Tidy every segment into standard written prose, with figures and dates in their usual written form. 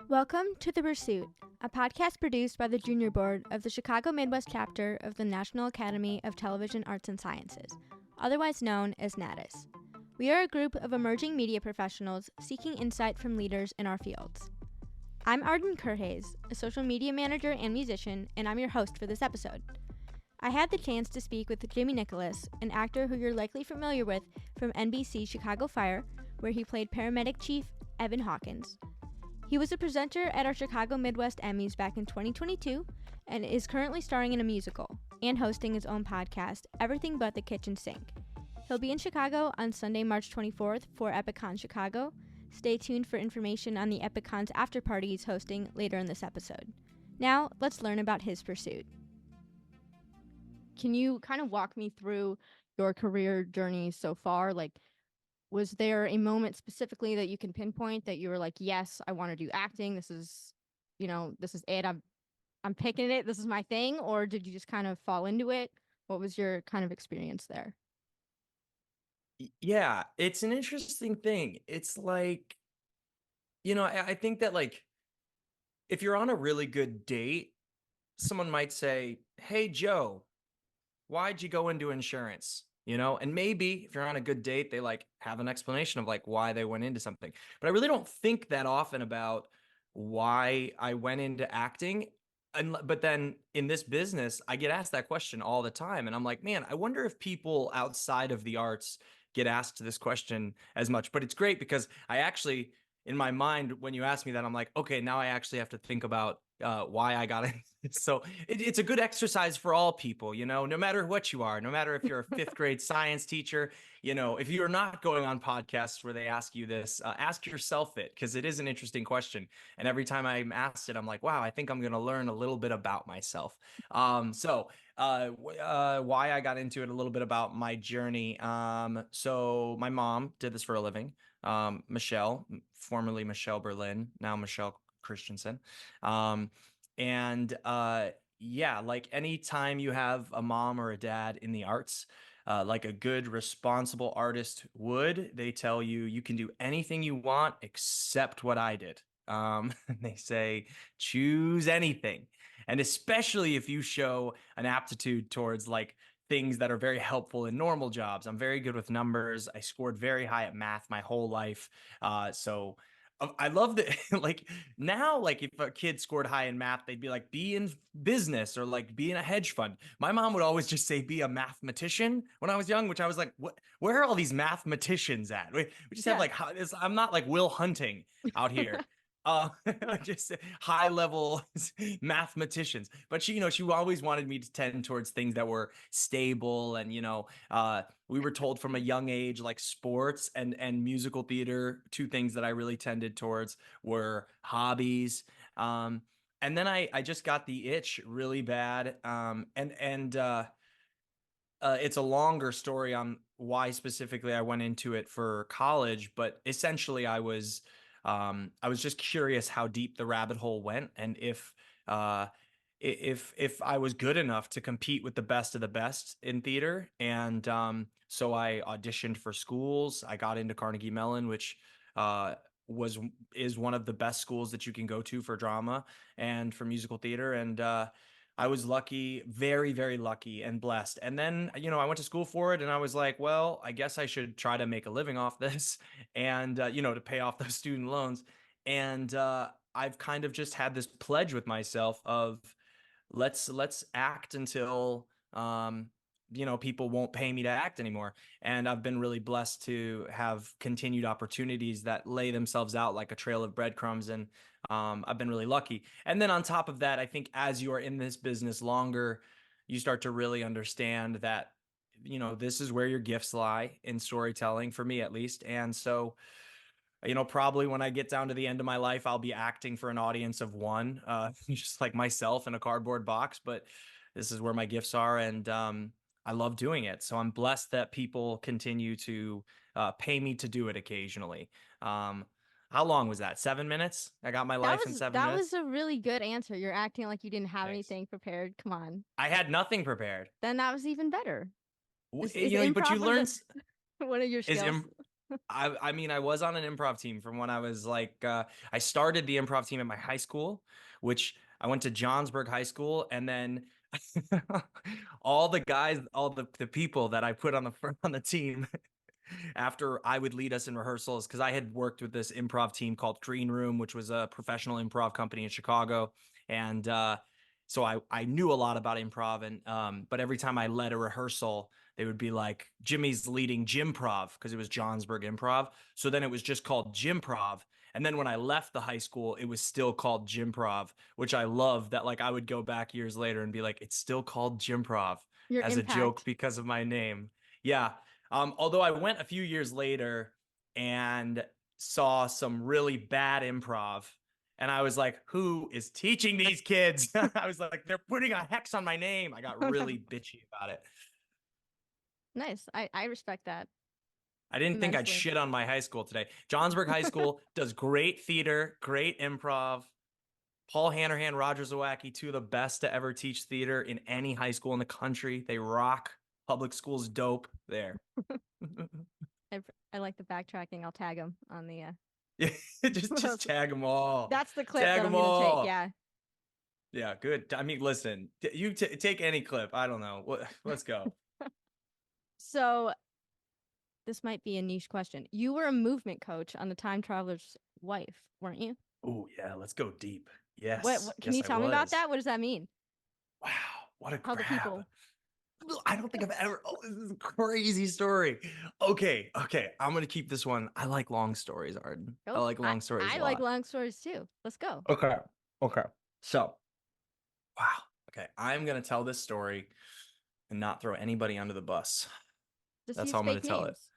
Welcome to The Pursuit, a podcast produced by the Junior Board of the Chicago Midwest chapter of the National Academy of Television Arts and Sciences, otherwise known as NATAS. We are a group of emerging media professionals seeking insight from leaders in our fields. I'm Arden Kurhayez, a social media manager and musician, and I'm your host for this episode. I had the chance to speak with Jimmy Nicholas, an actor who you're likely familiar with from NBC's Chicago Fire, where he played Paramedic Chief Evan Hawkins. He was a presenter at our Chicago Midwest Emmys back in 2022 and is currently starring in a musical and hosting his own podcast, Everything But the Kitchen Sink. He'll be in Chicago on Sunday, March 24th for EpicCon Chicago. Stay tuned for information on the EpicCon's after party he's hosting later in this episode. Now, let's learn about his pursuit. Can you kind of walk me through your career journey so far? Was there a moment specifically that you can pinpoint that you were like, yes, I want to do acting. This is it. I'm picking it. This is my thing. Or did you just kind of fall into it? What was your kind of experience there? Yeah, it's an interesting thing. It's like, I think that if you're on a really good date, someone might say, "Hey, Joe, why'd you go into insurance?" And maybe if you're on a good date, they have an explanation of why they went into something. But I really don't think that often about why I went into acting. But then in this business, I get asked that question all the time. And I'm like, man, I wonder if people outside of the arts get asked this question as much. But it's great because I actually, in my mind, when you ask me that, I'm like, okay, now I actually have to think about why I got it. So it's a good exercise for all people, no matter what you are, no matter if you're a fifth grade science teacher, if you're not going on podcasts where they ask you this, ask yourself it, because it is an interesting question. And every time I'm asked it, I'm like, wow, I think I'm going to learn a little bit about myself. Why I got into it, a little bit about my journey. So my mom did this for a living. Michelle, formerly Michelle Berlin, now Michelle Christensen. Anytime you have a mom or a dad in the arts, like a good, responsible artist would, they tell you, you can do anything you want except what I did. They say, choose anything. And especially if you show an aptitude towards things that are very helpful in normal jobs. I'm very good with numbers. I scored very high at math my whole life. So I love that. Now, if a kid scored high in math, they'd be like, be in business or be in a hedge fund. My mom would always just say, be a mathematician when I was young, which I was like, what? Where are all these mathematicians at? We just have I'm not like Will Hunting out here. Just high level mathematicians. But she always wanted me to tend towards things that were stable. And, we were told from a young age, sports and musical theater, two things that I really tended towards were hobbies. And then I just got the itch really bad. It's a longer story on why specifically I went into it for college, but essentially I was just curious how deep the rabbit hole went, and if I was good enough to compete with the best of the best in theater. And so I auditioned for schools. I got into Carnegie Mellon, which is one of the best schools that you can go to for drama and for musical theater. And I was lucky, very, very lucky and blessed. And then, I went to school for it, and I was like, well, I guess I should try to make a living off this and, to pay off those student loans. And I've kind of just had this pledge with myself of let's act until, people won't pay me to act anymore. And I've been really blessed to have continued opportunities that lay themselves out like a trail of breadcrumbs. And I've been really lucky. And then on top of that, I think as you are in this business longer, you start to really understand that, this is where your gifts lie in storytelling, for me at least. And so, probably when I get down to the end of my life, I'll be acting for an audience of one, just like myself in a cardboard box. But this is where my gifts are, and I love doing it. So I'm blessed that people continue to pay me to do it occasionally. How long was that? 7 minutes? I got my life in 7 minutes. That was a really good answer. You're acting like you didn't have Thanks. anything prepared. Come on. I had nothing prepared. Then that was even better. But you learn. One of your skills? I mean, I was on an improv team from when I was like, I started the improv team at my high school, which I went to Johnsburg High School, and then all the guys, all the people that I put on the team after I would lead us in rehearsals, because I had worked with this improv team called Green Room, which was a professional improv company in Chicago, and so I knew a lot about improv, and but every time I led a rehearsal, they would be like, Jimmy's leading Gymprov, because it was Johnsburg Improv. So then it was just called Gymprov. And then when I left the high school, it was still called Gymprov, which I love that. Like I would go back years later and be like, it's still called Gymprov Your as a joke impact. because of my name. Yeah. Although I went a few years later and saw some really bad improv. And I was like, who is teaching these kids? I was like, they're putting a hex on my name. I got Oh, no. really bitchy about it. Nice. I respect that I didn't think I'd immensely. shit on my high school today. Johnsburg High School does great theater, great improv. Paul Hanrahan, Roger Zawacki, two of the best to ever teach theater in any high school in the country. They rock. Public school's dope there. I like the backtracking. I'll tag them on the. Yeah, just tag them all. That's the clip Tag that I'm them gonna take. all. Yeah. Yeah, good. I mean, listen, you take any clip. I don't know. Let's go. So this might be a niche question. You were a movement coach on the Time Traveler's Wife, weren't you? Oh yeah, let's go deep. What, Yes, can yes, you I tell me about was. that? What does that mean? Wow, what a How the grab. people? I don't think I've ever. Oh, this is a crazy story. Okay, I'm gonna keep this one. I like long stories, Arden. I Go. like long stories I a like lot. long stories too. Let's go. Okay, okay. So, wow. Okay, I'm gonna tell this story and not throw anybody under the bus. Just That's use how I'm gonna fake tell it. names.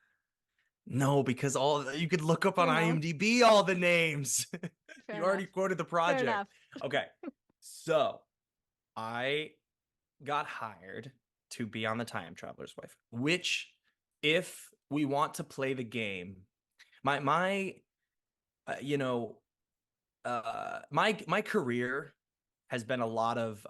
No, because all you could look up on Fair enough. IMDb all the names. Fair You already enough. quoted the Fair project. enough. Okay, so I got hired to be on the Time Traveler's Wife, which, if we want to play the game, my you know my career has been a lot of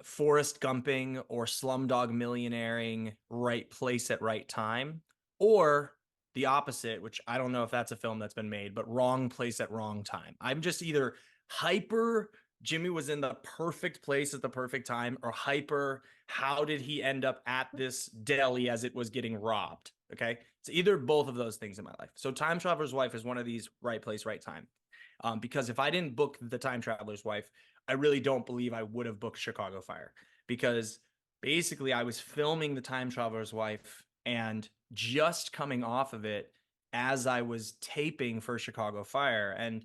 Forrest Gumping or Slumdog Millionairing, right place at right time, or the opposite, which I don't know if that's a film that's been made, but wrong place at wrong time. I'm just either hyper Jimmy was in the perfect place at the perfect time, or hyper how did he end up at this deli as it was getting robbed? Okay. It's either both of those things in my life. So Time Traveler's Wife is one of these right place, right time. Because if I didn't book the Time Traveler's Wife, I really don't believe I would have booked Chicago Fire, because basically I was filming the Time Traveler's Wife and just coming off of it as I was taping for Chicago Fire. And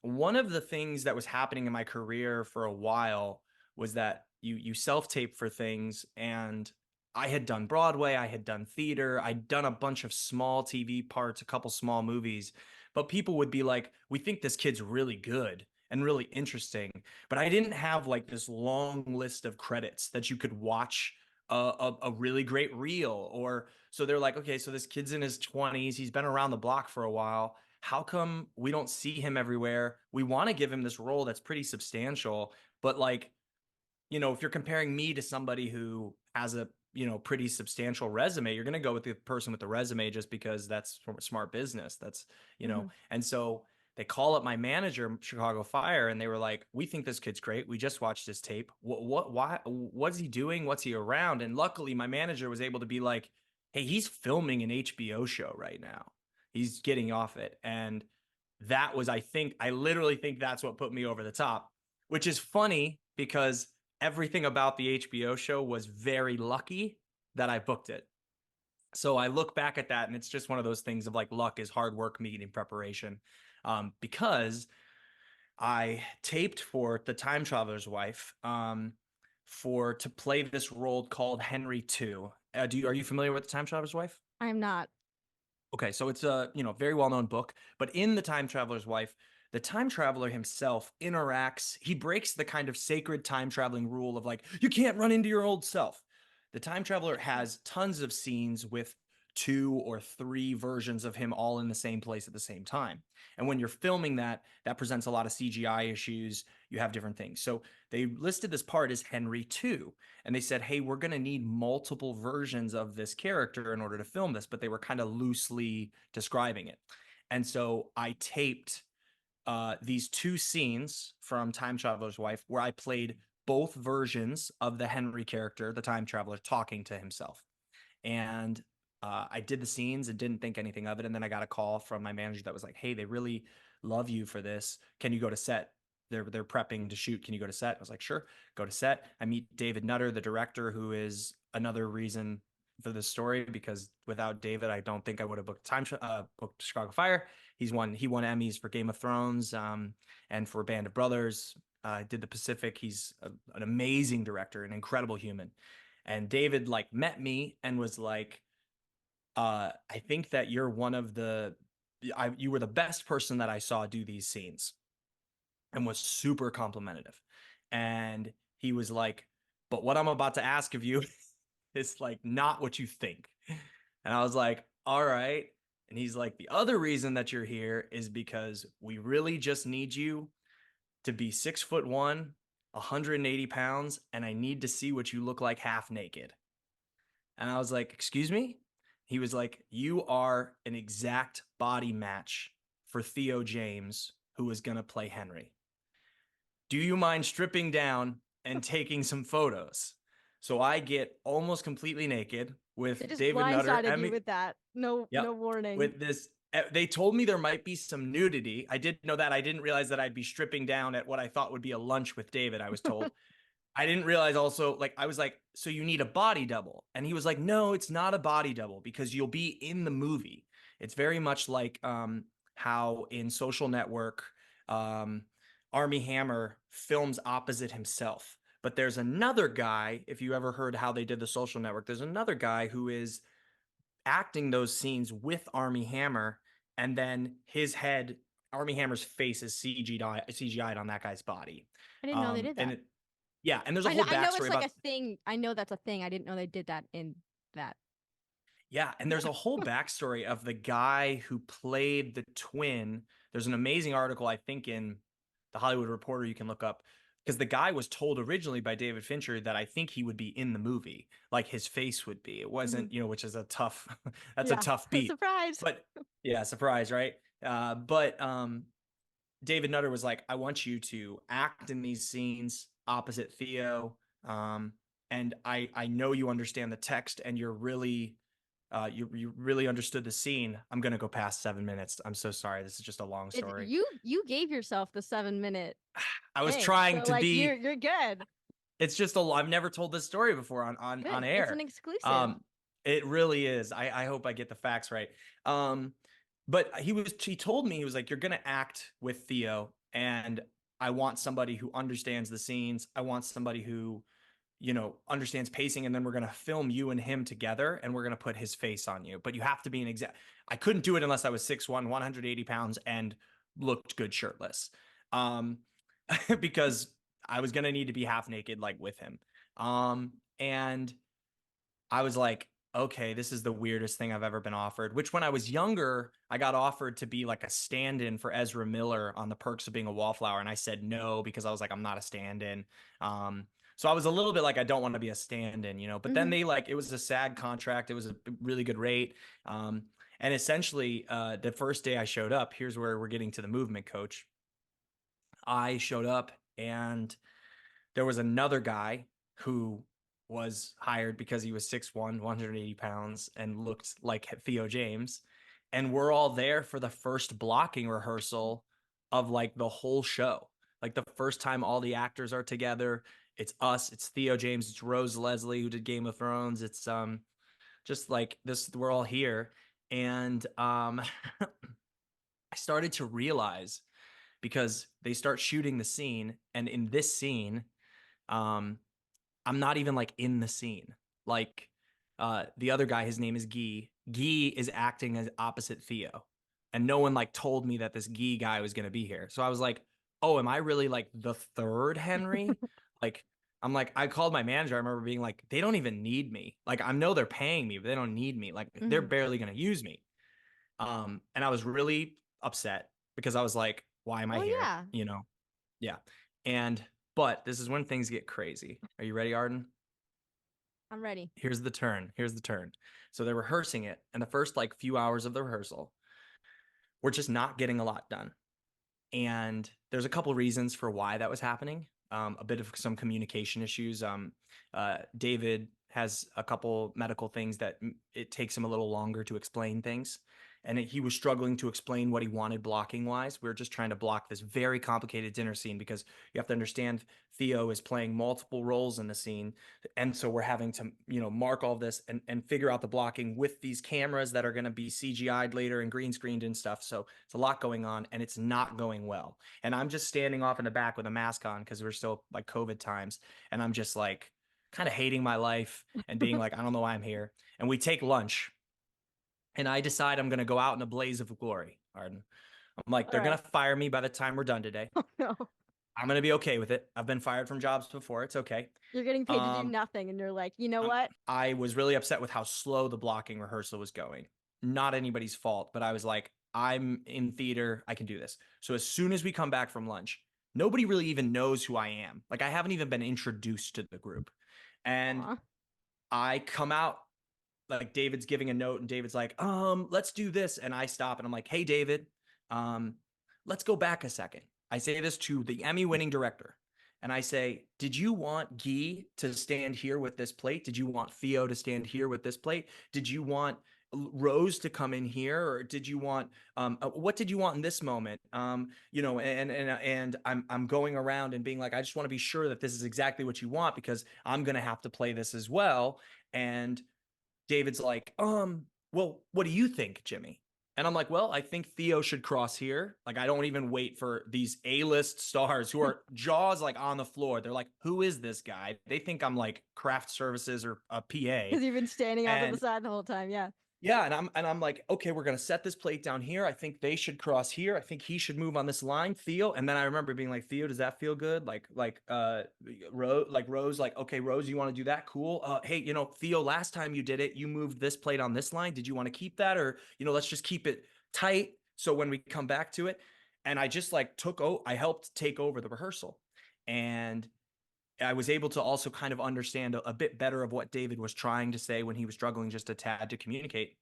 one of the things that was happening in my career for a while was that you self-tape for things, and I had done Broadway, I had done theater, I'd done a bunch of small TV parts, a couple small movies, but people would be like, we think this kid's really good and really interesting, but I didn't have like this long list of credits that you could watch a really great reel. Or so they're like, okay, so this kid's in his 20s, he's been around the block for a while, how come we don't see him everywhere? We want to give him this role that's pretty substantial, but like, if you're comparing me to somebody who has a, pretty substantial resume, you're going to go with the person with the resume just because that's smart business. That's, Mm-hmm. and so they call up my manager, Chicago Fire, and they were like, we think this kid's great. We just watched his tape. Why, what's he doing? What's he around? And luckily my manager was able to be like, hey, he's filming an HBO show right now. He's getting off it. And that was, I literally think that's what put me over the top, which is funny because everything about the HBO show was very lucky that I booked it. So I look back at that and it's just one of those things of like, luck is hard work meeting preparation. Because I taped for the Time Traveler's Wife to play this role called Henry II. Are you familiar with the Time Traveler's Wife? I'm not. Okay, so it's a very well-known book, but in The Time Traveler's Wife, the time traveler himself interacts, he breaks the kind of sacred time traveling rule of like, you can't run into your old self. The time traveler has tons of scenes with 2 or 3 versions of him all in the same place at the same time. And when you're filming that presents a lot of CGI issues. You have different things. So they listed this part as Henry 2. And they said, hey, we're going to need multiple versions of this character in order to film this. But they were kind of loosely describing it. And so I taped these 2 scenes from Time Traveler's Wife where I played both versions of the Henry character, the time traveler, talking to himself. And I did the scenes and didn't think anything of it. And then I got a call from my manager that was like, hey, they really love you for this. Can you go to set? They're prepping to shoot. Can you go to set? I was like, sure, go to set. I meet David Nutter, the director, who is another reason for this story, because without David, I don't think I would have booked booked Chicago Fire. He won Emmys for Game of Thrones and for Band of Brothers. Did the Pacific. He's an amazing director, an incredible human. And David like met me and was like, I think that you're one of you were the best person that I saw do these scenes, and was super complimentary. And he was like, but what I'm about to ask of you is like not what you think. And I was like, all right. And he's like, the other reason that you're here is because we really just need you to be 6'1", 180 pounds, and I need to see what you look like half naked. And I was like, excuse me? He was like, you are an exact body match for Theo James, who is going to play Henry. Do you mind stripping down and taking some photos? So I get almost completely naked with David Nutter. They just blindsided you with that. No warning. With this, they told me there might be some nudity. I didn't know that. I didn't realize that I'd be stripping down at what I thought would be a lunch with David, I was told. I didn't realize also, like, I was like, so you need a body double. And he was like, no, it's not a body double because you'll be in the movie. It's very much like how in Social Network, Armie Hammer films opposite himself. But there's another guy, if you ever heard how they did the Social Network, there's another guy who is acting those scenes with Armie Hammer, and then his head, Armie Hammer's face is CGI'd on that guy's body. I didn't know they did that. And there's a whole backstory. I know it's like a thing. I know that's a thing. I didn't know they did that in that. Yeah, and there's a whole backstory of the guy who played the twin. There's an amazing article, I think, in The Hollywood Reporter you can look up, because the guy was told originally by David Fincher that I think he would be in the movie, like his face would be. It wasn't, which is a tough, that's a tough beat. Surprise. But yeah, surprise, right? But David Nutter was like, I want you to act in these scenes opposite Theo. And I know you understand the text and you're really, you really understood the scene. I'm going to go past 7 minutes. I'm so sorry. This is just a long story. You gave yourself the 7 minute. I was trying to be. You're good. It's just I've never told this story before on air. It's an exclusive. It really is. I hope I get the facts right. But he told me, he was like, you're going to act with Theo, and I want somebody who understands the scenes. I want somebody who, understands pacing, and then we're going to film you and him together, and we're going to put his face on you. But you have to be an exact. I couldn't do it unless I was 6'1", 180 pounds, and looked good shirtless. Because I was going to need to be half naked, like with him. And I was like, okay, this is the weirdest thing I've ever been offered, which when I was younger, I got offered to be like a stand-in for Ezra Miller on The Perks of Being a Wallflower. And I said no, because I was like, I'm not a stand-in. So I was a little bit like, I don't want to be a stand-in, but then it was a SAG contract. It was a really good rate. And essentially the first day I showed up, here's where we're getting to the movement, coach. I showed up and there was another guy who was hired because he was 6'1", 180 pounds and looked like Theo James. And we're all there for the first blocking rehearsal of like the whole show. Like the first time all the actors are together. It's us, it's Theo James, it's Rose Leslie who did Game of Thrones. It's just like this, we're all here. And I started to realize, because they start shooting the scene, and in this scene, I'm not even like in the scene. Like the other guy, his name is Guy. Guy is acting as opposite Theo, and no one like told me that this Guy guy was going to be here. So I was like, oh, am I really like the third Henry? Like I'm like, I called my manager. I remember being like, they don't even need me. Like, I know they're paying me, but they don't need me. Like, they're barely going to use me. And I was really upset because I was like, why am I Well, here? yeah. You know? Yeah. But this is when things get crazy. Are you ready, Arden? I'm ready. Here's the turn. Here's the turn. So they're rehearsing it. And the first like few hours of the rehearsal, we're just not getting a lot done. And there's a couple reasons for why that was happening. A bit of some communication issues. David has a couple medical things that it takes him a little longer to explain things. And he was struggling to explain what he wanted blocking wise. We were just trying to block this very complicated dinner scene because you have to understand Theo is playing multiple roles in the scene. And so we're having to, mark all this and figure out the blocking with these cameras that are going to be CGI'd later and green screened and stuff. So it's a lot going on and it's not going well. And I'm just standing off in the back with a mask on because we're still like COVID times. And I'm just like kind of hating my life and being like, I don't know why I'm here. And we take lunch and I decide I'm going to go out in a blaze of glory, Arden. I'm like, they're going to fire me by the time we're done today. Oh, no. I'm going to be okay with it. I've been fired from jobs before. It's okay. You're getting paid to do nothing. And you're like, you know what? I was really upset with how slow the blocking rehearsal was going. Not anybody's fault, but I was like, I'm in theater. I can do this. So as soon as we come back from lunch, nobody really even knows who I am. Like I haven't even been introduced to the group. And I come out, like David's giving a note and David's like, let's do this. And I stop and I'm like, hey, David, let's go back a second. I say this to the Emmy winning director. And I say, did you want Guy to stand here with this plate? Did you want Theo to stand here with this plate? Did you want Rose to come in here, or did you want what did you want in this moment? And I'm going around and being like, I just want to be sure that this is exactly what you want because I'm gonna have to play this as well. And David's like, well, what do you think, Jimmy? And I'm like, well, I think Theo should cross here. Like, I don't even wait for these A-list stars who are jaws like on the floor. They're like, who is this guy? They think I'm like craft services or a PA. Because you've been standing off to the side the whole time. Yeah. Yeah, and I'm like, okay, we're gonna set this plate down here. I think they should cross here. I think he should move on this line, Theo. And then I remember being like, Theo, does that feel good? Rose, like, okay, Rose, you want to do that? Cool. Hey, Theo, last time you did it, you moved this plate on this line. Did you want to keep that, or let's just keep it tight so when we come back to it? And I just like I helped take over the rehearsal, and I was able to also kind of understand a bit better of what David was trying to say when he was struggling just a tad to communicate.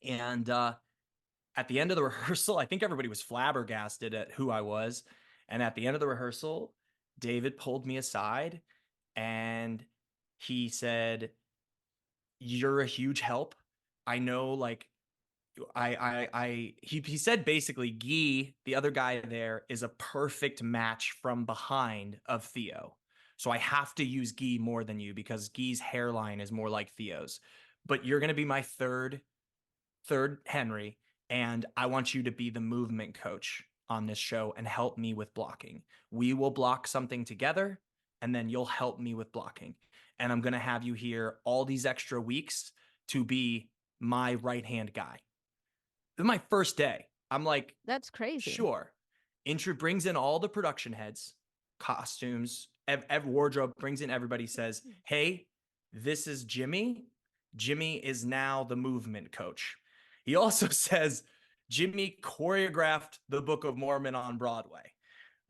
And at the end of the rehearsal, I think everybody was flabbergasted at who I was. And at the end of the rehearsal, David pulled me aside and he said, "You're a huge help. I know, like, he said basically, Guy, the other guy there, is a perfect match from behind of Theo. So I have to use Guy more than you because Guy's hairline is more like Theo's. But you're going to be my third Henry, and I want you to be the movement coach on this show and help me with blocking. We will block something together, and then you'll help me with blocking. And I'm going to have you here all these extra weeks to be my right-hand guy." This is my first day. I'm like, that's crazy. Sure. Intro brings in all the production heads, costumes, wardrobe, brings in everybody, says, hey, this is Jimmy. Jimmy is now the movement coach. He also says, Jimmy choreographed the Book of Mormon on Broadway.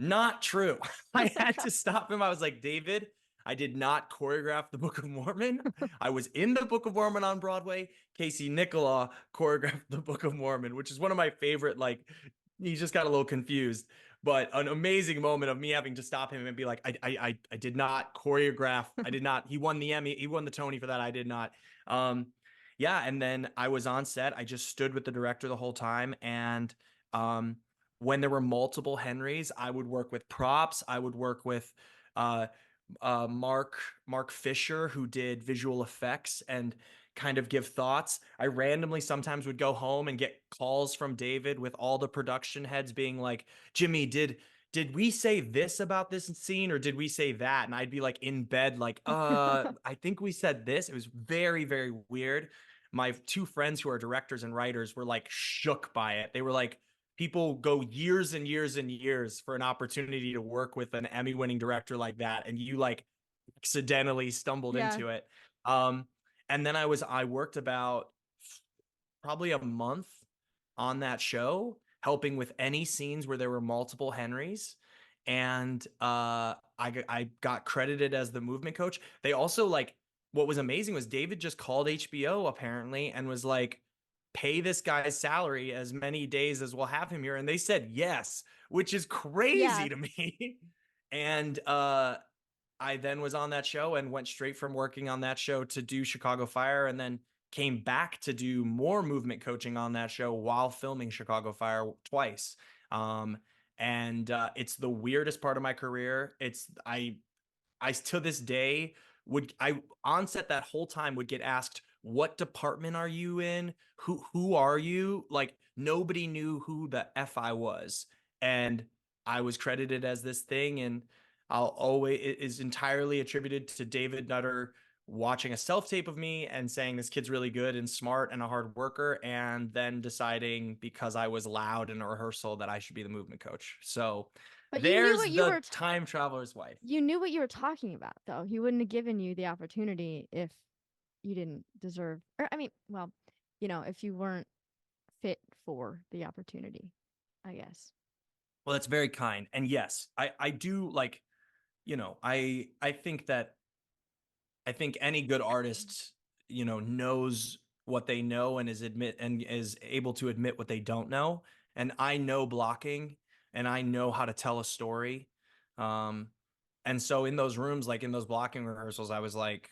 Not true. I had to stop him. I was like, David, I did not choreograph the Book of Mormon. I was in the Book of Mormon on Broadway. Casey Nicola choreographed the Book of Mormon, which is one of my favorite, like, he just got a little confused, but an amazing moment of me having to stop him and be like, I did not choreograph. I did not. He won the Emmy. He won the Tony for that. I did not. Yeah. And then I was on set. I just stood with the director the whole time. And when there were multiple Henrys, I would work with props. I would work with Mark Fisher, who did visual effects, and kind of give thoughts. I randomly sometimes would go home and get calls from David with all the production heads being like, Jimmy, did we say this about this scene, or did we say that? And I'd be like in bed, like, I think we said this. It was very, very weird. My two friends who are directors and writers were like shook by it. They were like, people go years and years and years for an opportunity to work with an Emmy winning director like that. And you like accidentally stumbled Yeah. into it. And then I worked about probably a month on that show, helping with any scenes where there were multiple Henrys. And I got credited as the movement coach. They also like, what was amazing was David just called HBO apparently and was like, pay this guy's salary as many days as we'll have him here. And they said yes, which is crazy to me. And I then was on that show and went straight from working on that show to do Chicago Fire, and then came back to do more movement coaching on that show while filming Chicago Fire twice. And it's the weirdest part of my career. I to this day I on set that whole time would get asked, what department are you in? Who are you? Like nobody knew who the F I was. And I was credited as this thing, and it is entirely attributed to David Nutter watching a self-tape of me and saying this kid's really good and smart and a hard worker, and then deciding because I was loud in a rehearsal that I should be the movement coach. So But there's the time traveler's wife. You knew what you were talking about, though. He wouldn't have given you the opportunity if you didn't deserve, or I mean, well, if you weren't fit for the opportunity, I guess. Well, that's very kind. And yes, I do like, I think any good artist, knows what they know and is able to admit what they don't know. And I know blocking and I know how to tell a story. And so in those rooms, like in those blocking rehearsals, I was like,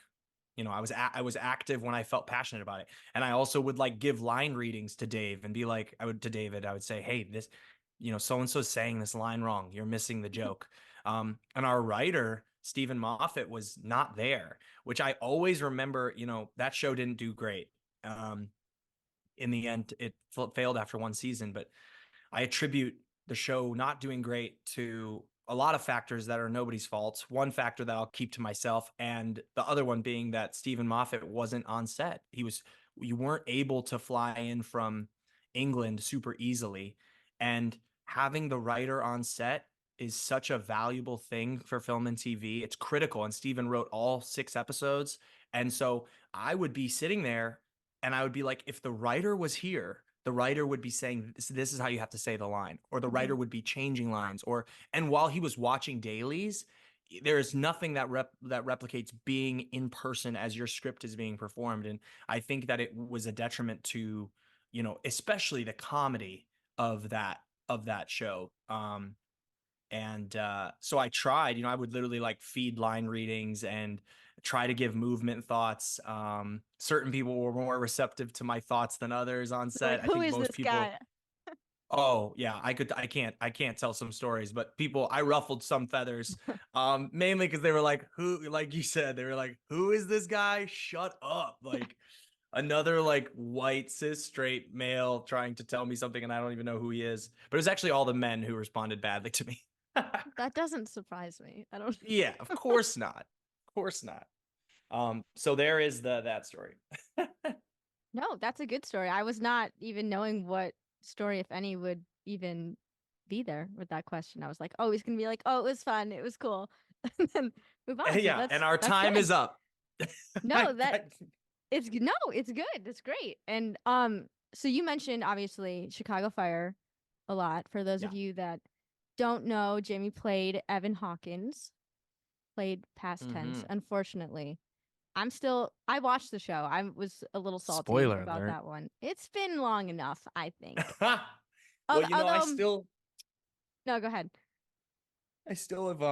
I was active when I felt passionate about it. And I also would like give line readings to Dave and be like, I would say, hey, this, so-and-so's saying this line wrong. You're missing the joke. And our writer, Stephen Moffat, was not there, which I always remember, that show didn't do great. In the end, it failed after one season, but I attribute the show not doing great to a lot of factors that are nobody's fault. One factor that I'll keep to myself, and the other one being that Stephen Moffat wasn't on set. You weren't able to fly in from England super easily, and having the writer on set is such a valuable thing for film and TV. It's critical, and Stephen wrote all 6 episodes, and so I would be sitting there and I would be like, if the writer was here, the writer would be saying, this is how you have to say the line, or the writer would be changing lines, and while he was watching dailies, there is nothing that replicates being in person as your script is being performed. And I think that it was a detriment to, especially the comedy of that show. So I tried, I would literally like feed line readings and try to give movement thoughts. Certain people were more receptive to my thoughts than others on set. Like, who is this guy? Oh yeah, I can't tell some stories, but I ruffled some feathers, mainly because they were like, who, like you said, they were like, who is this guy? Shut up. Like another like white cis straight male trying to tell me something and I don't even know who he is. But it was actually all the men who responded badly to me. That doesn't surprise me. I don't. Yeah, of course not. Of course not. So there is that story. No, that's a good story. I was not even knowing what story, if any, would even be there with that question. I was like, oh, he's gonna be like, oh, it was fun, it was cool, and then move on. Yeah, so and our time is up. No, it's good. It's great. And so you mentioned obviously Chicago Fire a lot. For those of you that don't know, Jamie played Evan Hawkins, played past tense. Unfortunately, I watched the show. I was a little salty Spoiler about alert. that one. It's been long enough, I think. Well, No, go ahead. I still have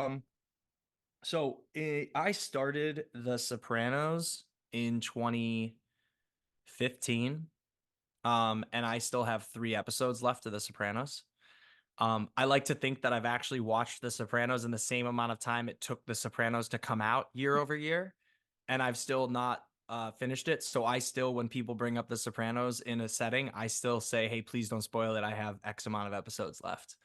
I started The Sopranos in 2015. And I still have 3 episodes left of The Sopranos. I like to think that I've actually watched The Sopranos in the same amount of time it took The Sopranos to come out year over year, and I've still not finished it. So I still, when people bring up The Sopranos in a setting, I still say, hey, please don't spoil it. I have X amount of episodes left.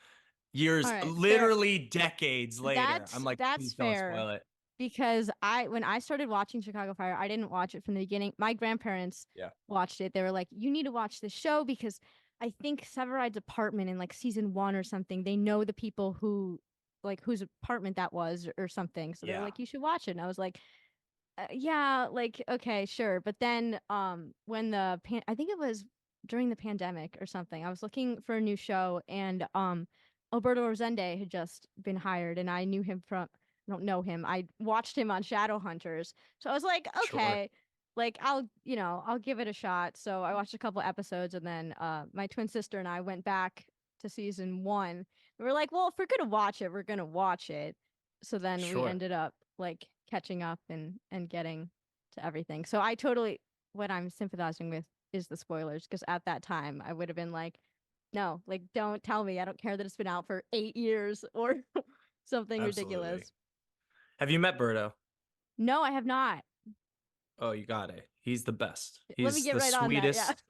Literally decades later. I'm like, please don't spoil it. Because when I started watching Chicago Fire, I didn't watch it from the beginning. My grandparents watched it. They were like, you need to watch this show because I think Severide's apartment in like season 1 or something, they know the people who like whose apartment that was or something. So they were Yeah, like, you should watch it. And I was like, yeah, like okay, sure. But then when I think it was during the pandemic or something, I was looking for a new show, and Alberto Rosende had just been hired, and I knew him from I don't know him. I watched him on Shadowhunters. So I was like, sure. okay, like I'll give it a shot. So I watched a couple episodes, and then my twin sister and I went back to season 1. We were like, well, if we're gonna watch it, we're gonna watch it. So then we Sure. ended up like catching up and getting to everything. So I totally what I'm sympathizing with is the spoilers, because at that time I would have been like, no, like don't tell me. I don't care that it's been out for 8 years or something Absolutely. ridiculous. Have you met Berto? No, I have not. Oh, you got it. He's the best. Let me He's get the right on that. Yeah. sweetest.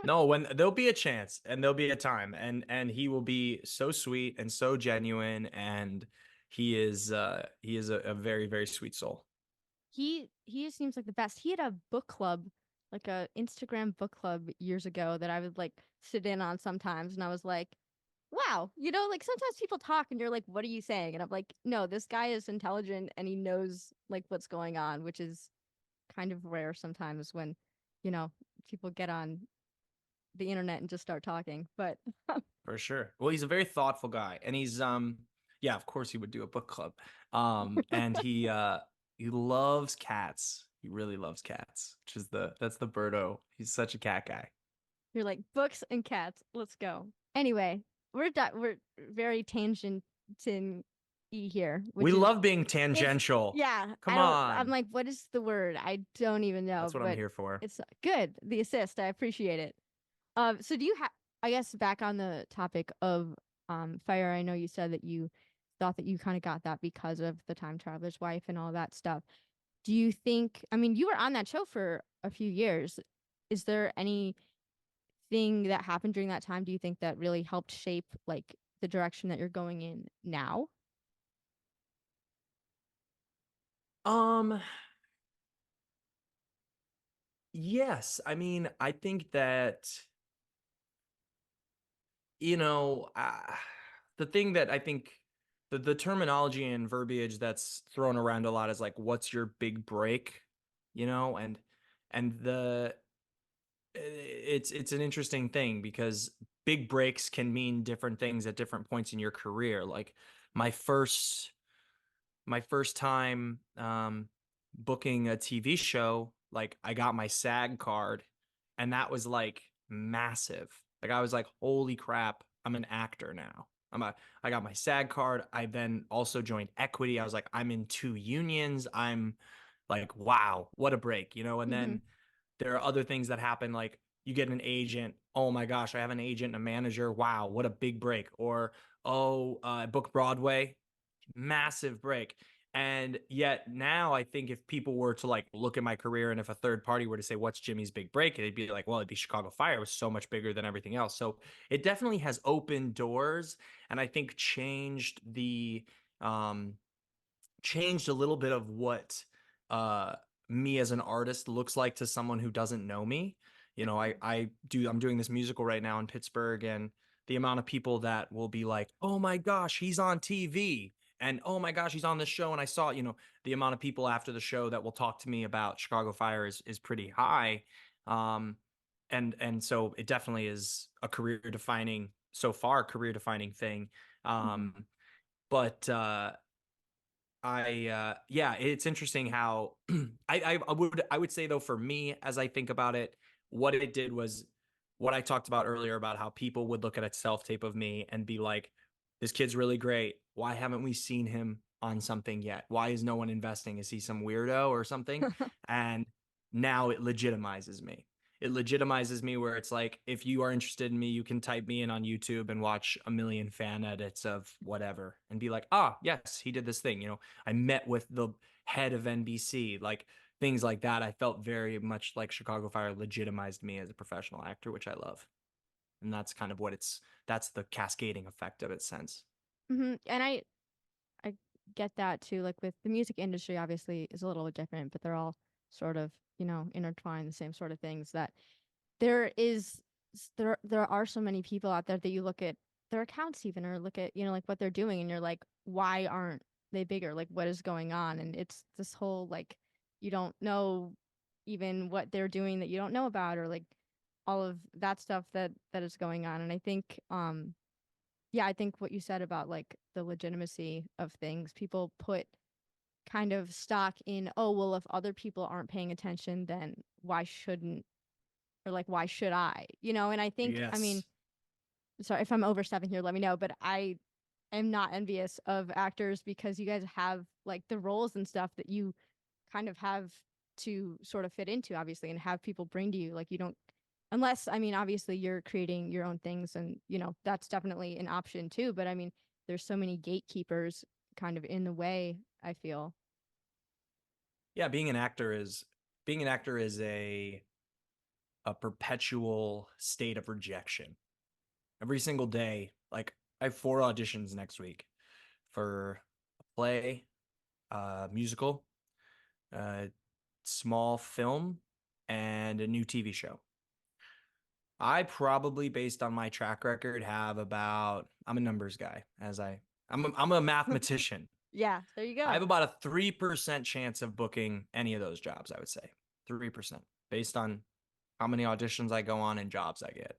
No, when there'll be a chance and there'll be a time, and he will be so sweet and so genuine, and he is a very, very sweet soul. He seems like the best. He had a book club, like a Instagram book club years ago that I would like sit in on sometimes, and I was like, wow, like sometimes people talk and you're like, what are you saying? And I'm like, no, this guy is intelligent and he knows like what's going on, which is kind of rare sometimes when, you know, people get on the internet and just start talking. But For sure. Well, he's a very thoughtful guy, and he's yeah, of course he would do a book club. And he loves cats. He really loves cats, which is that's the Birdo. He's such a cat guy. you're like, books and cats, let's go. Anyway, we're very tangent here, We which is love being it's tangential. yeah, Come on. I'm like, what is the word? I don't even know, That's what I'm but here for. it's good. The assist, I appreciate it. So do you have, I guess back on the topic of fire, I know you said that you thought that you kind of got that because of the time traveler's wife and all that stuff. Do you think, I mean, you were on that show for a few years. Is there anything that happened during that time, do you think, that really helped shape like the direction that you're going in now? Um, yes. I mean, I think that you know, the thing that I think the terminology and verbiage that's thrown around a lot is like, what's your big break? And it's an interesting thing because big breaks can mean different things at different points in your career. Like my first my first time booking a TV show, like I got my SAG card, and that was like massive. Like I was like, holy crap, I'm an actor now. I got my SAG card. I then also joined Equity. I was like, I'm in 2 unions. I'm like, wow, what a break, And Mm-hmm. then there are other things that happen, like you get an agent. Oh my gosh, I have an agent and a manager. Wow, what a big break. Or I booked Broadway, massive break. And yet now I think if people were to like look at my career, and if a third party were to say, what's Jimmy's big break? They'd be like, well, it'd be Chicago Fire. It was so much bigger than everything else. So it definitely has opened doors, and I think um, changed a little bit of what uh, me as an artist looks like to someone who doesn't know me. I'm doing this musical right now in Pittsburgh, and the amount of people that will be like, oh my gosh, he's on TV. And oh my gosh, he's on this show. And I saw, the amount of people after the show that will talk to me about Chicago Fire is pretty high. Um, and so it definitely is a career defining thing. Mm-hmm. Um, but yeah, it's interesting how I would say though, for me, as I think about it, what it did was what I talked about earlier about how people would look at a self tape of me and be like, this kid's really great. Why haven't we seen him on something yet? Why is no one investing? Is he some weirdo or something? And now it legitimizes me. It legitimizes me where it's like, if you are interested in me, you can type me in on YouTube and watch a million fan edits of whatever and be like, ah, yes, he did this thing. I met with the head of NBC, like things like that. I felt very much like Chicago Fire legitimized me as a professional actor, which I love. And that's kind of that's the cascading effect of its sense. Mm-hmm. And I get that too. Like with the music industry, obviously is a little bit different, but they're all sort of, intertwined, the same sort of things that there is there are so many people out there that you look at their accounts even, or look at, like what they're doing, and you're like, why aren't they bigger? Like, what is going on? And it's this whole like, you don't know even what they're doing that you don't know about, or like all of that stuff that is going on. And I think yeah, I think what you said about like the legitimacy of things, people put kind of stock in, oh, well, if other people aren't paying attention, then why shouldn't, or like, why should I? And I think, I mean, Yes. sorry if I'm overstepping here, let me know, but I am not envious of actors because you guys have like the roles and stuff that you kind of have to sort of fit into, obviously, and have people bring to you. Like, you don't, unless, I mean, obviously you're creating your own things, and, that's definitely an option too. But I mean, there's so many gatekeepers kind of in the way, I feel. Yeah, being an actor is a perpetual state of rejection. Every single day, like I have 4 auditions next week for a play, musical, a small film, and a new TV show. I probably, based on my track record, have about, I'm a numbers guy, I'm a mathematician. Yeah, there you I go. have about a 3% chance of booking any of those jobs, I would say. 3% based on how many auditions I go on and jobs I get.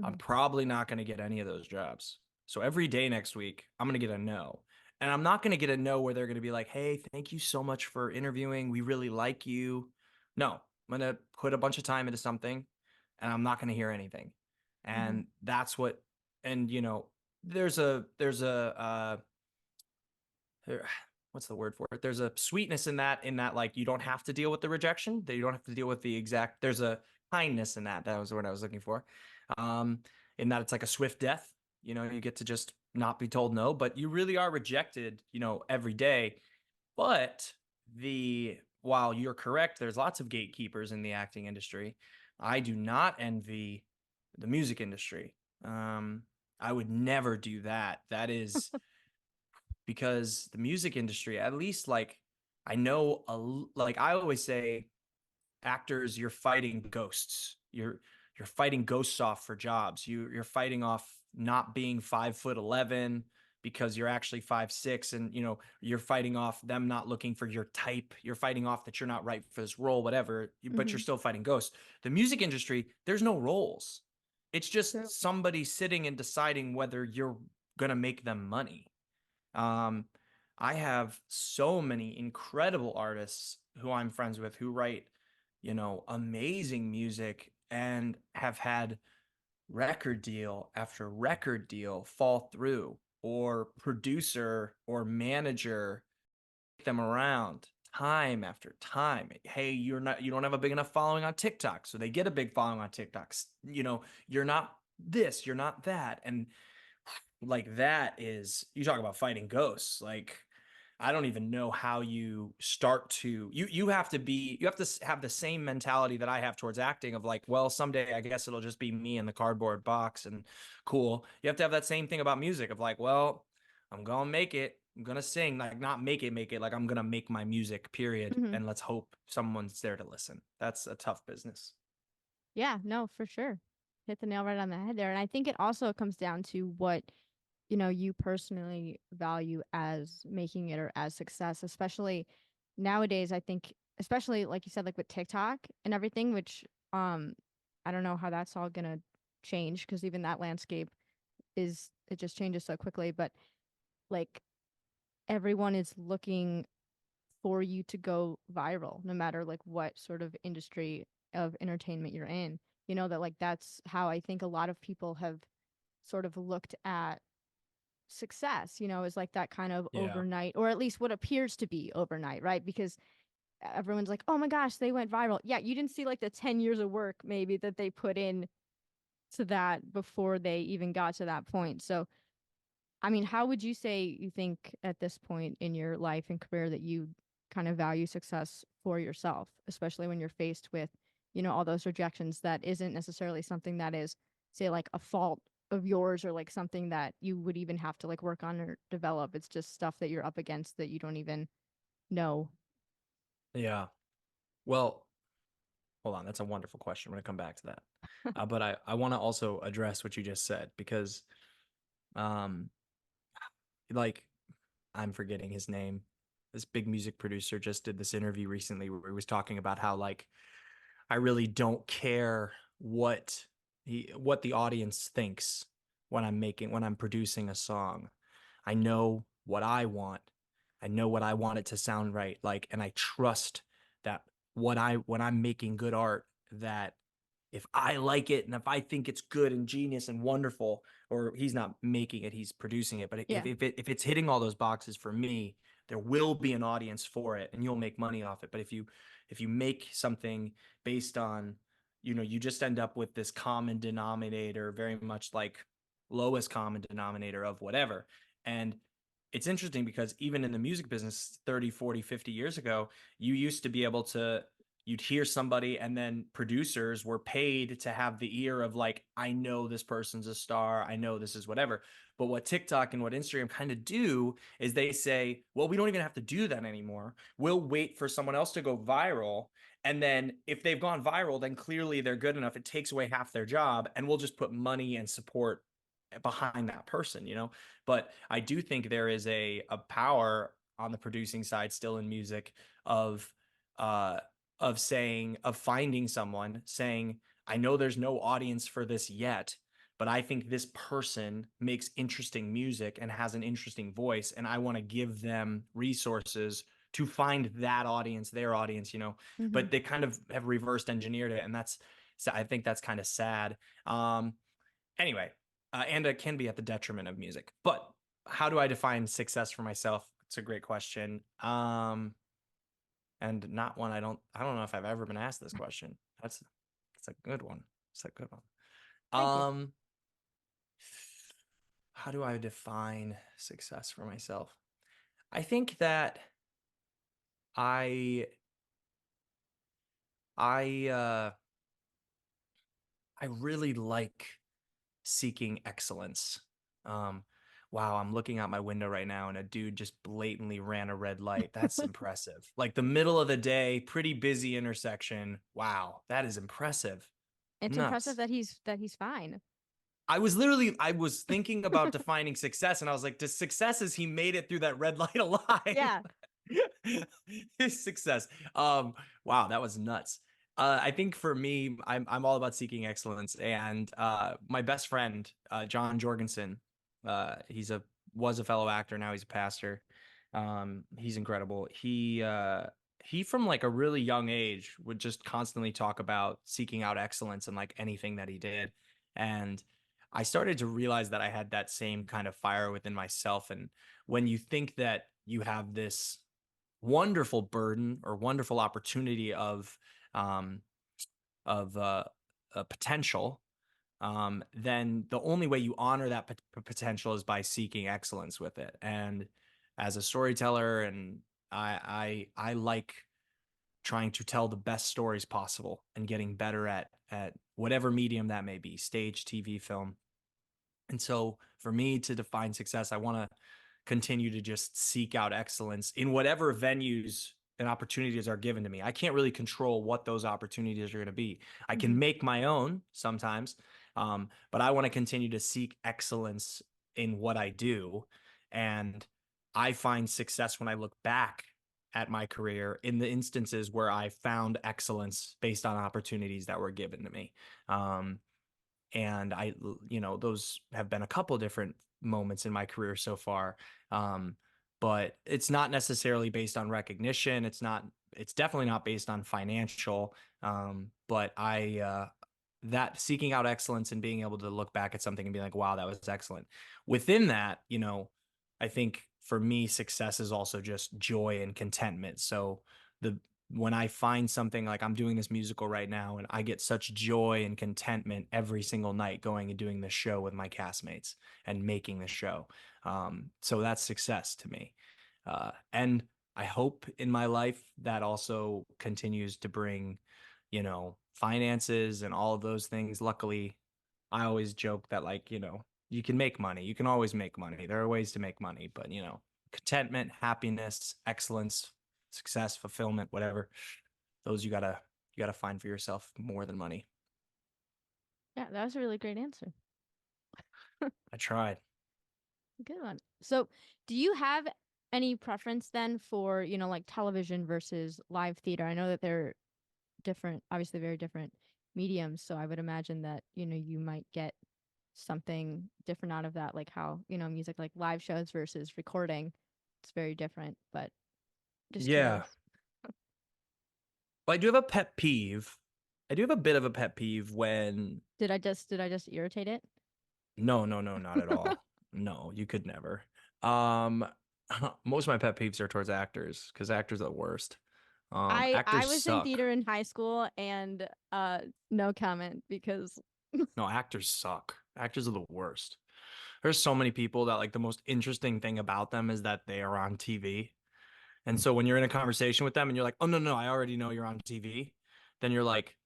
I'm Hmm. probably not going to get any of those jobs. So every day next week, I'm going to get a no. And I'm not going to get a no where they're going to be like, hey, thank you so much for interviewing. We really like you. No, I'm going to put a bunch of time into something and I'm not going to hear anything. Hmm. And that's what, and there's a what's the word for it? There's a sweetness in that like you don't have to deal with the rejection, that you don't have to deal with the exact, there's a kindness in that. That was what I was looking for. Um, in that it's like a swift death. You get to just not be told no, but you really are rejected, every day. But while you're correct, there's lots of gatekeepers in the acting industry. I do not envy the music industry. Um, I would never do that. That is because the music industry, at least like I know, like I always say, actors, you're fighting ghosts. You're fighting ghosts off for jobs. You're fighting off not being 5'11" because you're actually 5'6", and you're fighting off them not looking for your type. You're fighting off that you're not right for this role, whatever. But you're Hmm. still fighting ghosts. The music industry, there's no roles. It's True. just somebody sitting and deciding whether you're gonna make them money. Um, I have so many incredible artists who I'm friends with who write, amazing music and have had record deal after record deal fall through, or producer or manager take them around time after time. Hey, you don't have a big enough following on TikTok, so they get a big following on TikToks. You're not this, you're not that, and like that is, you talk about fighting ghosts. Like I don't even know how you start to, you have to have the same mentality that I have towards acting of like, well, someday I guess it'll just be me in the cardboard box and cool. You have to have that same thing about music of like, well, I'm gonna make it, I'm gonna sing, like not make it, like I'm gonna make my music, period, Hmm. and let's hope someone's there to listen. That's a tough business. Yeah, no, for sure. Hit the nail right on the head there. And I think it also comes down to what, you personally value as making it or as success, especially nowadays. I think, especially like you said, like with TikTok and everything, which um I don't know how that's all gonna change, because even that landscape it just changes so quickly. But like, everyone is looking for you to go viral, no matter like what sort of industry of entertainment you're in. That like that's how I think a lot of people have sort of looked at success, is like that kind of Yeah. overnight, or at least what appears to be overnight, right? Because everyone's like, oh my gosh, they went viral. Yeah, you didn't see like the 10 years of work maybe that they put in to that before they even got to that point. So, I mean, how would you say you think at this point in your life and career that you kind of value success for yourself, especially when you're faced with, all those rejections that isn't necessarily something that is, say, like a fault of yours, or like something that you would even have to like work on or develop. It's just stuff that you're up against that you don't even know. Yeah. Well, hold on. That's a wonderful question. We're going to come back to that. But I want to also address what you just said, because Um, like I'm forgetting his name. This big music producer just did this interview recently where he was talking about how like I really don't care what the audience thinks when I'm producing a song. I know what I want. I know what I want it to sound right like, and I trust that when I'm making good art, that if I like it and if I think it's good and genius and wonderful, or he's not making it, he's producing it, but Yeah. if it's hitting all those boxes for me, there will be an audience for it and you'll make money off it. But if you make something based on, you just end up with this common denominator, very much like lowest common denominator of whatever. And it's interesting because even in the music business 30, 40, 50 years ago, you used to be able to you'd hear somebody and then producers were paid to have the ear of like, I know this person's a star, I know this is whatever. But what TikTok and what Instagram kind of do is they say, well, we don't even have to do that anymore. We'll wait for someone else to go viral, and then if they've gone viral, then clearly they're good enough. It takes away half their job, and we'll just put money and support behind that person. But I do think there is a power on the producing side still in music of uh of finding someone saying, I know there's no audience for this yet, but I think this person makes interesting music and has an interesting voice, and I want to give them resources to find that audience, their audience. Mm-hmm. But they kind of have reversed engineered it, and I think that's kind of sad. Anyway, and it can be at the detriment of music. But how do I define success for myself? It's a great question. And not one I don't know if I've ever been asked this question. That's a good one. It's a good one. Thank you. How do I define success for myself? I think that I I uh I really like seeking excellence. Um, wow, I'm looking out my window right now and a dude just blatantly ran a red light. That's impressive. Like the middle of the day, pretty busy intersection. Wow, that is impressive. It's impressive Nuts. that he's fine. I was thinking about defining success and I was like, the success is he made it through that red light alive. Yeah. His success. Wow, that was nuts. I think for me, I'm all about seeking excellence, and my best friend, John Jorgensen, he's a was a fellow actor, now he's a pastor. He's incredible. He from like a really young age would just constantly talk about seeking out excellence in like anything that he did, and I started to realize that I had that same kind of fire within myself. And when you think that you have this wonderful burden or wonderful opportunity um, of potential, then the only way you honor that potential is by seeking excellence with it. And as a storyteller, and I like trying to tell the best stories possible and getting better at whatever medium that may be, stage, TV, film. And so for me to define success, I want to continue to just seek out excellence in whatever venues and opportunities are given to me. I can't really control what those opportunities are going to be. I Mm-hmm. can make my own sometimes, but I want to continue to seek excellence in what I do. And I find success when I look back at my career in the instances where I found excellence based on opportunities that were given to me. And those have been a couple different moments in my career so far. um, but it's not necessarily based on recognition. It's definitely not based on financial. But that seeking out excellence and being able to look back at something and be like, wow, that was excellent. Within that, I think for me success is also just joy and contentment. So the when I find something, like I'm doing this musical right now and I get such joy and contentment every single night going and doing this show with my castmates and making the show. So that's success to me. And I hope in my life that also continues to bring, finances and all of those things. Luckily, I always joke that, like, you can make money. You can always make money. There are ways to make money, but, contentment, happiness, excellence, success, fulfillment, whatever, those you gotta find for yourself more than money. Yeah, that was a really great answer. I tried. Good one. So, do you have any preference then for, like television versus live theater? I know that they're different, obviously very different mediums. So I would imagine that, you might get something different out of that, like how, music, like live shows versus recording. It's very different, but just Yeah. curious. Well, I do have a pet peeve. I do have a bit of a pet peeve when Did I just irritate it? no, no, no, not at all. No, you could never. Um, most of my pet peeves are towards actors because actors are the worst. I Actors was in suck. theater in high school and no comment because No, actors suck. Actors are the worst. There's so many people that like the most interesting thing about them is that they are on TV. And so when you're in a conversation with them and you're like, "Oh no, no, I already know you're on TV," then you're like,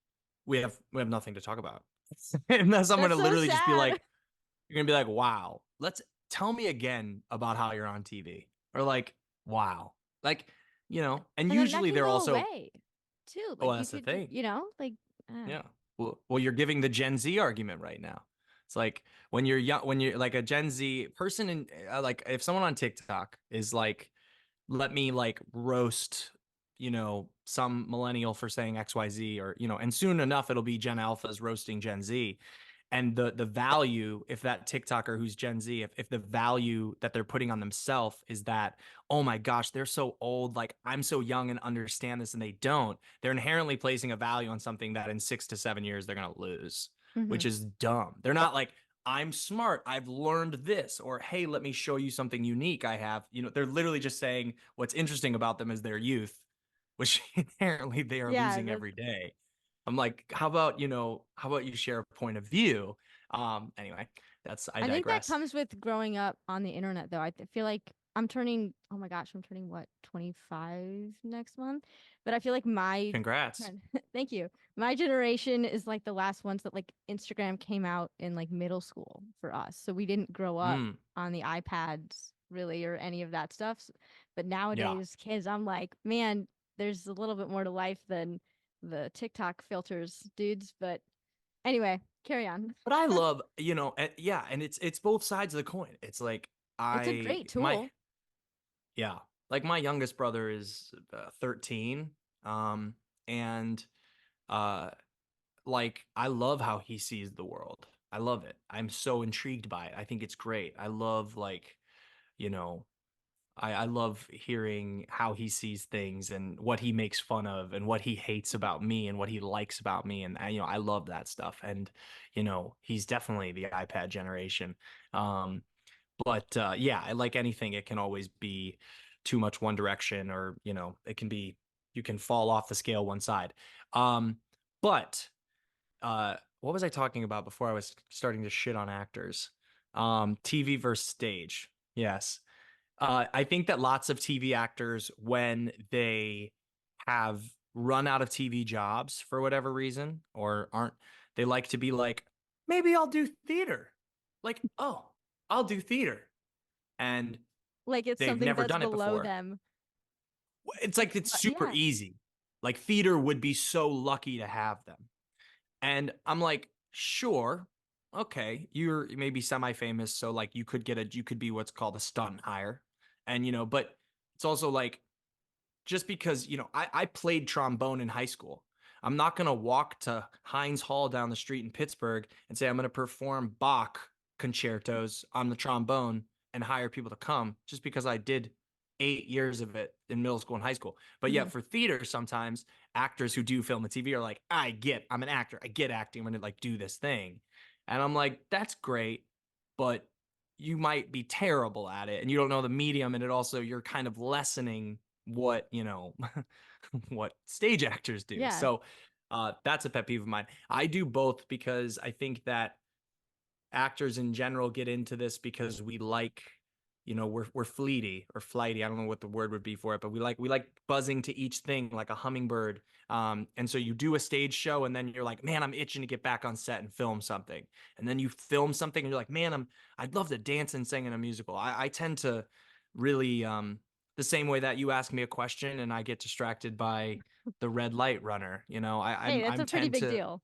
"We have nothing to talk about." And then someone that's to so literally just be sad. like, you're gonna be like, "Wow, let's tell me again about how you're on TV," or like, "Wow," like and And then that usually can they're go also, away too. oh, Like you that's the could, thing. like uh, Yeah. Well, you're giving the Gen Z argument right now. It's like when you're young, when you're like a Gen Z person, and like if someone on TikTok is like, let me like roast, some millennial for saying XYZ, or and soon enough it'll be Gen Alphas roasting Gen Z. And the value, if that TikToker who's Gen Z, if the value that they're putting on themselves is that, oh my gosh, they're so old, like I'm so young and understand this, and they don't, they're inherently placing a value on something that in 6 to 7 years they're gonna lose, hmm which is dumb. They're not like, I'm smart, I've learned this, or hey, let me show you something unique I have. They're literally just saying what's interesting about them is their youth, which inherently they are Yeah, losing every day. I'm like, how about you share a point of view? Anyway, I I think that digress. comes with growing up on the internet, though. Feel like I'm turning, oh my gosh, I'm turning what, 25 next month? But I feel like Congrats. thank you. My generation is like the last ones that like Instagram came out in like middle school for us. So we didn't grow up Mm, on the iPads really or any of that stuff. But yeah. nowadays, kids, I'm like, man, there's a little bit more to life than the TikTok filters, dudes. But anyway, carry on. But I love, yeah, and it's both sides of the coin. It's like It's a great my tool. yeah, like my youngest brother is 13, and uh like I love how he sees the world. I love it. I'm so intrigued by it. I think it's great. I love like, you know, I love hearing how he sees things and what he makes fun of and what he hates about me and what he likes about me. And I love that stuff. And, he's definitely the iPad generation. Um, but yeah, like anything, it can always be too much one direction, or, it can be, you can fall off the scale one side. Um, but what was I talking about before I was starting to shit on actors? TV versus stage. Yes. I think that lots of TV actors, when they have run out of TV jobs for whatever reason, or aren't, they like to be like, maybe I'll do theater. Like, oh, I'll do theater. And Like it's they've something never that's done it below before. them. It's like it's But super yeah, easy. Like theater would be so lucky to have them. And I'm like, sure, okay, you're maybe semi-famous, so like you could be what's called a stunt hire. And but it's also like, just because, I played trombone in high school. I'm not gonna walk to Heinz Hall down the street in Pittsburgh and say I'm gonna perform Bach concertos on the trombone and hire people to come just because I did 8 years of it in middle school and high school. But hmm yet for theater, sometimes actors who do film and TV are like, I'm an actor, I get acting, I'm gonna like do this thing. And I'm like, that's great, but you might be terrible at it and you don't know the medium, and it also, you're kind of lessening what what stage actors do. yeah. So that's a pet peeve of mine. I do both because I think that actors in general get into this because we like, we're fleety or flighty. I don't know what the word would be for it, but we like buzzing to each thing like a hummingbird. And so you do a stage show and then you're like, man, I'm itching to get back on set and film something. And then you film something and you're like, man, I'd love to dance and sing in a musical. I tend to really the same way that you ask me a question and I get distracted by the red light runner. Hey, that's I'm a pretty tend big to deal.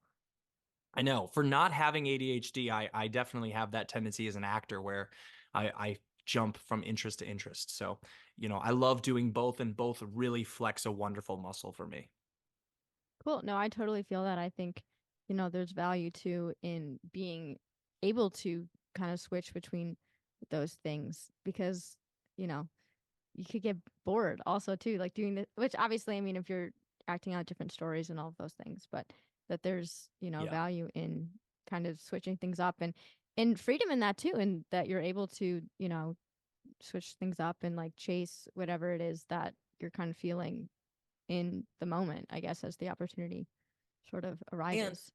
I know, for not having ADHD, I definitely have that tendency as an actor where I jump from interest to interest. So, I love doing both, and both really flex a wonderful muscle for me. Cool. No, I totally feel that. I think, there's value too in being able to kind of switch between those things because, you could get bored also too, like doing this, which obviously, I mean, if you're acting out different stories and all of those things, but that there's, Yeah. value in kind of switching things up and freedom in that too, and that you're able to, switch things up and like chase whatever it is that you're kind of feeling in the moment, I guess, as the opportunity sort of arises.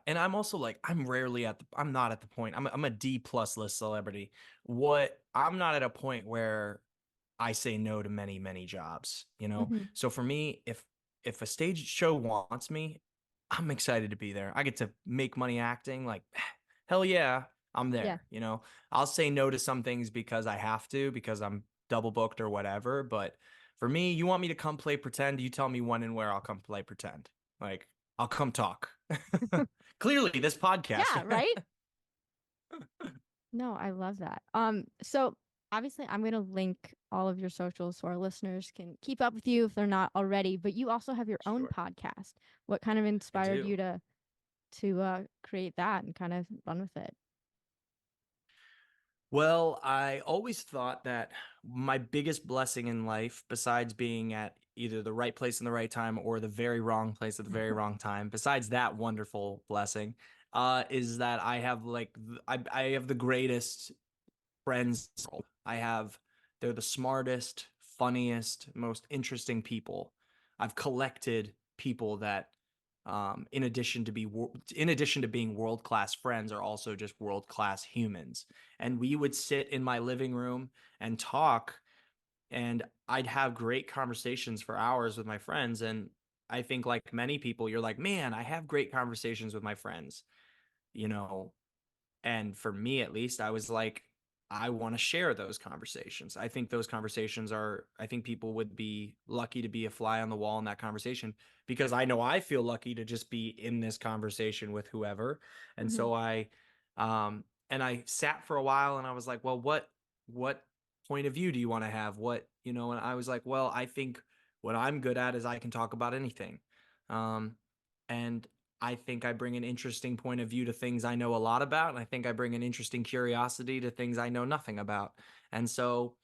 And I'm also like, I'm not at the point. I'm a D+ list celebrity. I'm not at a point where I say no to many, many jobs, Mm-hmm. So for me, if a stage show wants me, I'm excited to be there. I get to make money acting, like hell yeah, I'm Yeah. there. I'll say no to some things because I have to, because I'm double booked or whatever. But for me, you want me to come play pretend, you tell me when and where I'll come play pretend. Like, I'll come talk. Clearly, this podcast. Yeah, right? No, I love that. So obviously I'm gonna link all of your socials so our listeners can keep up with you if they're not already, but you also have your own Sure. podcast. What kind of I inspired do. you to create that and kind of run with it? Well, I always thought that my biggest blessing in life, besides being at either the right place in the right time or the very wrong place at the very wrong time, besides that wonderful blessing, is that I have I have the greatest friends. They're the smartest, funniest, most interesting people. I've collected people that, in addition to being world class friends, are also just world class humans. And we would sit in my living room and talk, and I'd have great conversations for hours with my friends. And I think, like many people, you're like, man, I have great conversations with my friends, you know, and for me, at least, I was like, I want to share those conversations. I think people would be lucky to be a fly on the wall in that conversation, because I know I feel lucky to just be in this conversation with whoever. And Mm-hmm. so and I sat for a while and I was like, well, what point of view do you want to have? And I was like, well, I think what I'm good at is I can talk about anything. Um, and I think I bring an interesting point of view to things I know a lot about. And I think I bring an interesting curiosity to things I know nothing about. And so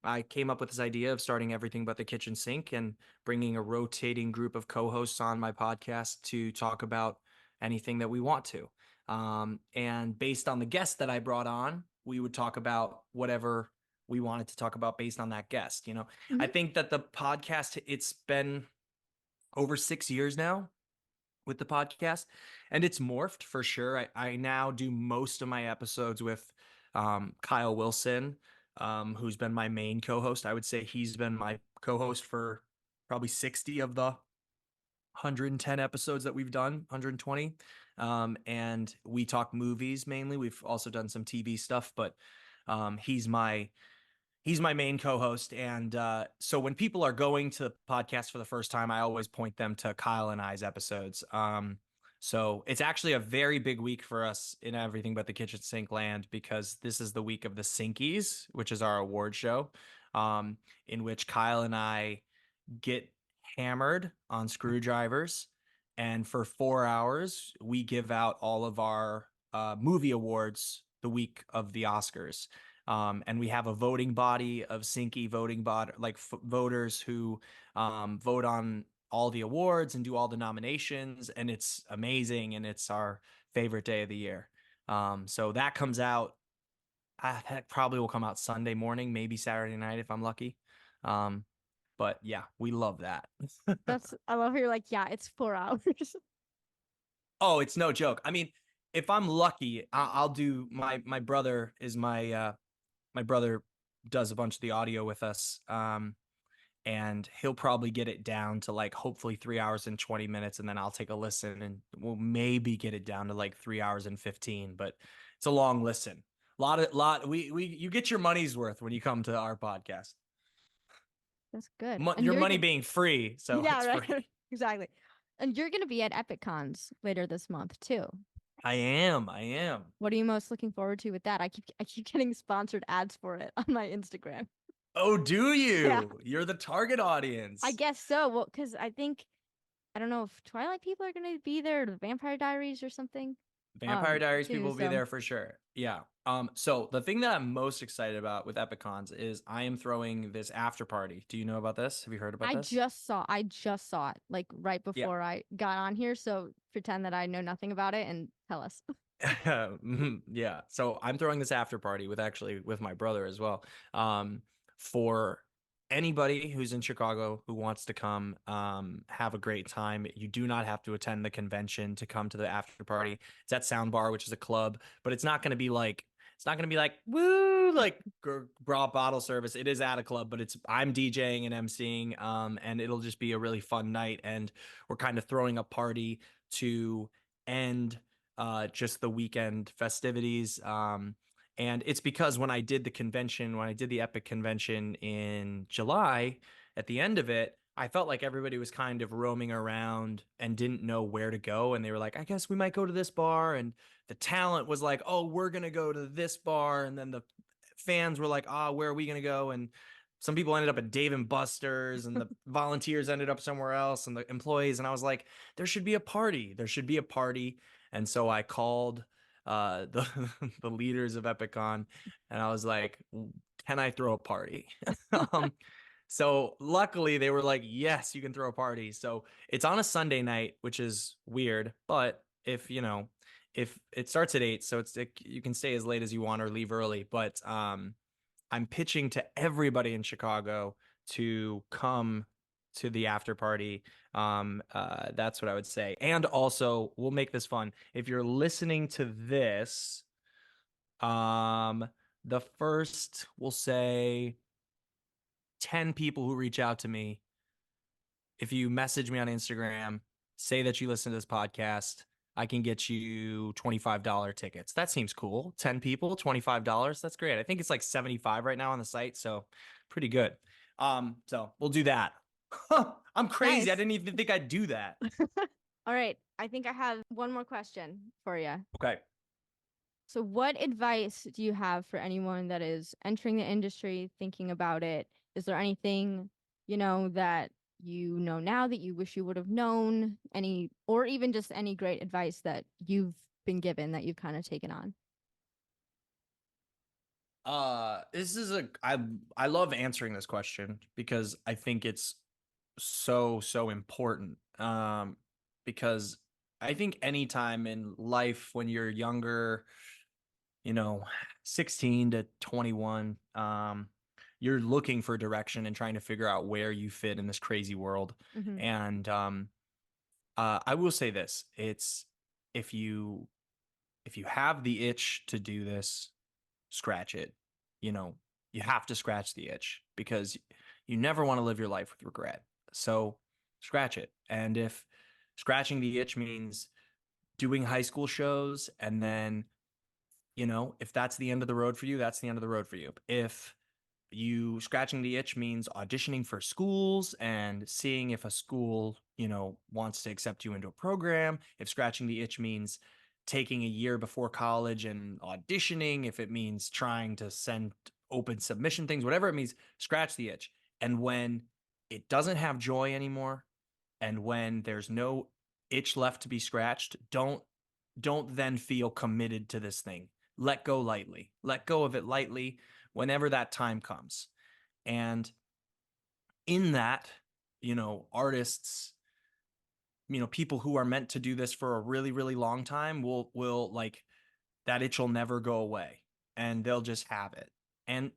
I came up with this idea of starting Everything But the Kitchen Sink and bringing a rotating group of co hosts on my podcast to talk about anything that we want to. And based on the guest that I brought on, we would talk about whatever we wanted to talk about based on that guest. I Mm-hmm. think that the podcast, it's been over 6 years now with the podcast, and it's morphed for sure. I now do most of my episodes with Kyle Wilson, who's been my main co-host. I would say he's been my co-host for probably 60 of the 110 episodes that we've done, 120. And we talk movies mainly. We've also done some TV stuff, but he's my main co-host. And so when people are going to the podcast for the first time, I always point them to Kyle and I's episodes. So it's actually a very big week for us in Everything But the Kitchen Sink land, because this is the week of the Sinkies, which is our award show, in which Kyle and I get hammered on screwdrivers. And for 4 hours, we give out all of our movie awards the week of the Oscars. And we have a voting body of Sinky voting body, like voters who vote on all the awards and do all the nominations. And it's amazing. And it's our favorite day of the year. So that comes out, that probably will come out Sunday morning, maybe Saturday night if I'm lucky. But yeah, we love that. I love how you're like, yeah, it's 4 hours. Oh, it's no joke. I mean, if I'm lucky, I'll do my brother is my brother does a bunch of the audio with us. And he'll probably get it down to like hopefully 3 hours and 20 minutes, and then I'll take a listen and we'll maybe get it down to like 3 hours and 15. But it's a long listen. You get your money's worth when you come to our podcast. That's good. And Your you're money gonna, being free, so yeah, it's right. free. Exactly. And you're gonna be at Epic Cons later this month too. I am. I am. What are you most looking forward to with that? I keep getting sponsored ads for it on my Instagram. Oh, do Yeah, you? You're the target I audience. guess so. Well, because I don't know if Twilight people are gonna be there, or the Vampire Diaries or something. Vampire Diaries people Too. will be So there for sure. Yeah. So the thing that I'm most excited about with Epicons is I am throwing this after party. Do you know about this? Have you heard about this? I just saw it like right Yeah. before I got on here. So pretend that I know nothing about it and tell us. Yeah. So I'm throwing this after party with my brother as well. For anybody who's in Chicago who wants to come have a great time. You do not have to attend the convention to come to the after party. It's at Soundbar, which is a club, but it's not gonna be like woo like bottle service. It is at a club, but I'm DJing and emceeing, and it'll just be a really fun night. And we're kind of throwing a party to end just the weekend festivities. And it's because when I did the Epic convention in July, at the end of it, I felt like everybody was kind of roaming around and didn't know where to go. And they were like, I guess we might go to this bar. And the talent was like, oh, we're going to go to this bar. And then the fans were like, where are we going to go? And some people ended up at Dave and Buster's, and the volunteers ended up somewhere else, and the employees. And I was like, there should be a party. There should be a party. And so I called the the leaders of Epicon, and I was like, "Can I throw a party?" um, so luckily they were like, "Yes, you can throw a party." So it's on a Sunday night, which is weird, but if it starts at 8, so you can stay as late as you want or leave early. But I'm pitching to everybody in Chicago to come to the after party. That's what I would say. And also, we'll make this fun. If you're listening to this, the first, we'll say 10 people who reach out to me, if you message me on Instagram, say that you listen to this podcast, I can get you $25 tickets. That seems cool. 10 people, $25. That's great. I think it's like 75 right now on the site, so pretty good. So we'll do that. I'm crazy. I Nice. didn't even think I'd do that. All right. I think I have one more question for you. Okay. So, what advice do you have for anyone that is entering the industry, thinking about it? Is there anything, that you know now that you wish you would have known? Or even just any great advice that you've been given that you've kind of taken on? This is I love answering this question because I think it's so important. Because I think anytime in life when you're younger, you know, 16 to 21, you're looking for direction and trying to figure out where you fit in this crazy world. Mm-hmm. And I will say this: it's if you if you have the itch to do this, scratch it. You know, you have to scratch the itch because you never want to live your life with regret. So scratch it. And if scratching the itch means doing high school shows, and then, if that's the end of the road for you, that's the end of the road for you. If you scratching the itch means auditioning for schools and seeing if a school, wants to accept you into a program, if scratching the itch means taking a year before college and auditioning, if it means trying to send open submission things, whatever it means, scratch the itch. And when it doesn't have joy anymore, and when there's no itch left to be scratched, don't then feel committed to this thing. Let go lightly. Let go of it lightly whenever that time comes. And in that, artists, people who are meant to do this for a really, really long time will like that itch will never go away, and they'll just have it. And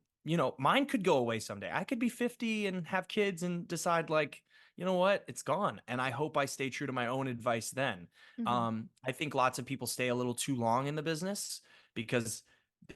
mine could go away someday. I could be 50 and have kids and decide like, you know what, it's gone. And I hope I stay true to my own advice then. Mm-hmm. I think lots of people stay a little too long in the business because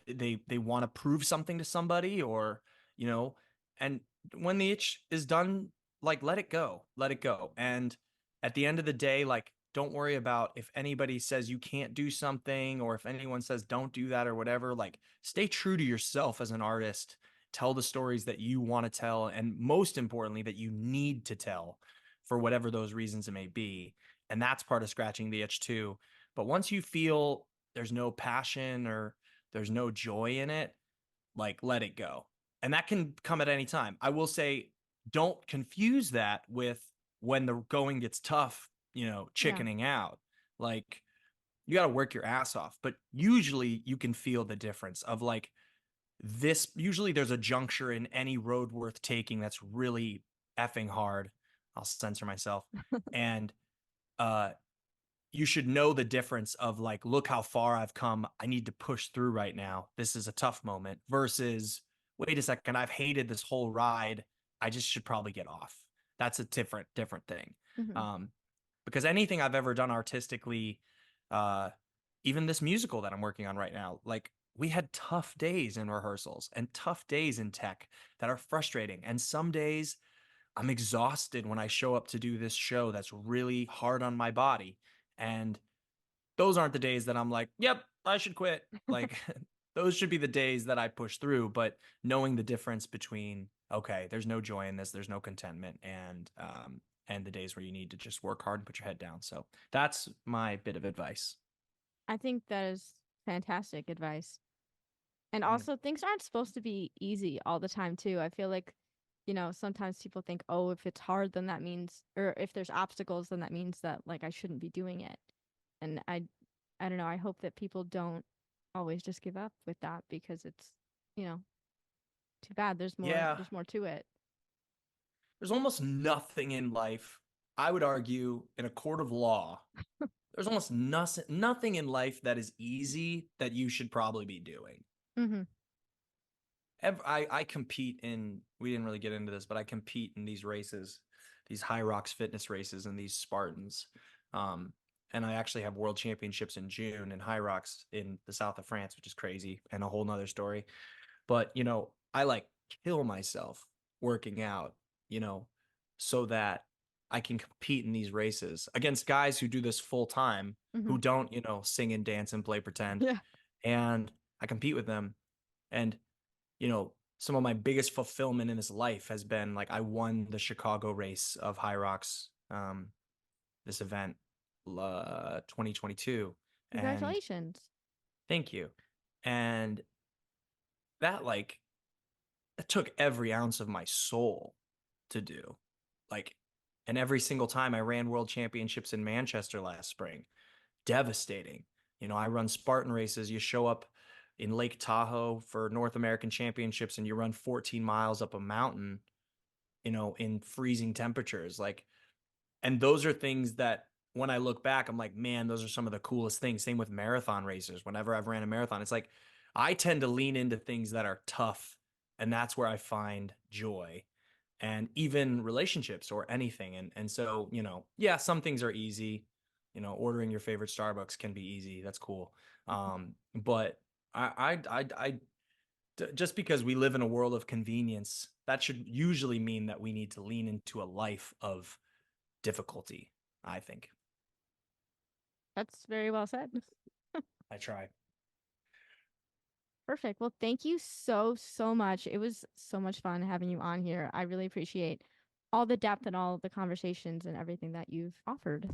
they want to prove something to somebody, or you know and when the itch is done, like let it go, let it go. And at the end of the day, like don't worry about if anybody says you can't do something, or if anyone says don't do that or whatever. Like stay true to yourself as an artist. Tell the stories that you want to tell, and most importantly that you need to tell, for whatever those reasons it may be. And that's part of scratching the itch too. But once you feel there's no passion or there's no joy in it, like let it go. And that can come at any time. I will say, don't confuse that with when the going gets tough, chickening out. Like, you got to work your ass off. But usually you can feel the difference of like this. Usually there's a juncture in any road worth taking that's really effing hard. I'll censor myself. And you should know the difference of like, look how far I've come. I need to push through right now. This is a tough moment versus, wait a second, I've hated this whole ride. I just should probably get off. That's a different thing. Because anything I've ever done artistically, even this musical that I'm working on right now, like we had tough days in rehearsals and tough days in tech that are frustrating. And some days I'm exhausted when I show up to do this show that's really hard on my body. And those aren't the days that I'm like, yep, I should quit. Like those should be the days that I push through. But knowing the difference between, okay, there's no joy in this, there's no contentment, and the days where you need to just work hard and put your head down. So that's my bit of advice. I think that is fantastic advice. And also, things aren't supposed to be easy all the time, too. I feel like, sometimes people think, oh, if it's hard, then that means, or if there's obstacles, then that means that, like, I shouldn't be doing it. And I don't know. I hope that people don't always just give up with that because it's, too bad. There's more to it. There's almost nothing in life, I would argue, in a court of law. There's almost nothing in life that is easy that you should probably be doing. I compete in, we didn't really get into this, but I compete in these races, these High Rocks fitness races and these Spartans. And I actually have world championships in June in High Rocks in the south of France, which is crazy and a whole nother story. But, I like kill myself working out, so that I can compete in these races against guys who do this full time, who don't, sing and dance and play pretend. Yeah. And I compete with them. And, some of my biggest fulfillment in this life has been like, I won the Chicago race of High Rocks, this event, 2022. Congratulations. Thank you. And that it took every ounce of my soul to do. And every single time I ran world championships in Manchester last spring, devastating. I run Spartan races. You show up in Lake Tahoe for North American championships and you run 14 miles up a mountain, in freezing temperatures. And those are things that when I look back, I'm like, man, those are some of the coolest things. Same with marathon racers. Whenever I've ran a marathon, it's like, I tend to lean into things that are tough. And that's where I find joy, and even relationships or anything. And so, some things are easy, ordering your favorite Starbucks can be easy. That's cool. But I just because we live in a world of convenience, that should usually mean that we need to lean into a life of difficulty, I think. That's very well said. I try. Perfect. Well, thank you so much. It was so much fun having you on here. I really appreciate all the depth and all the conversations and everything that you've offered.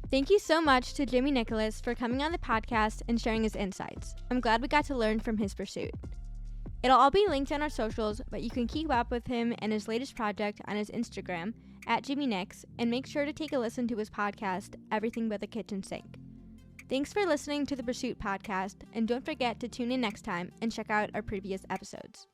Thank you so much to Jimmy Nicholas for coming on the podcast and sharing his insights. I'm glad we got to learn from his pursuit. It'll all be linked on our socials, but you can keep up with him and his latest project on his Instagram @JimmyNix, and make sure to take a listen to his podcast, Everything But the Kitchen Sink. Thanks for listening to the Pursuit podcast, and don't forget to tune in next time and check out our previous episodes.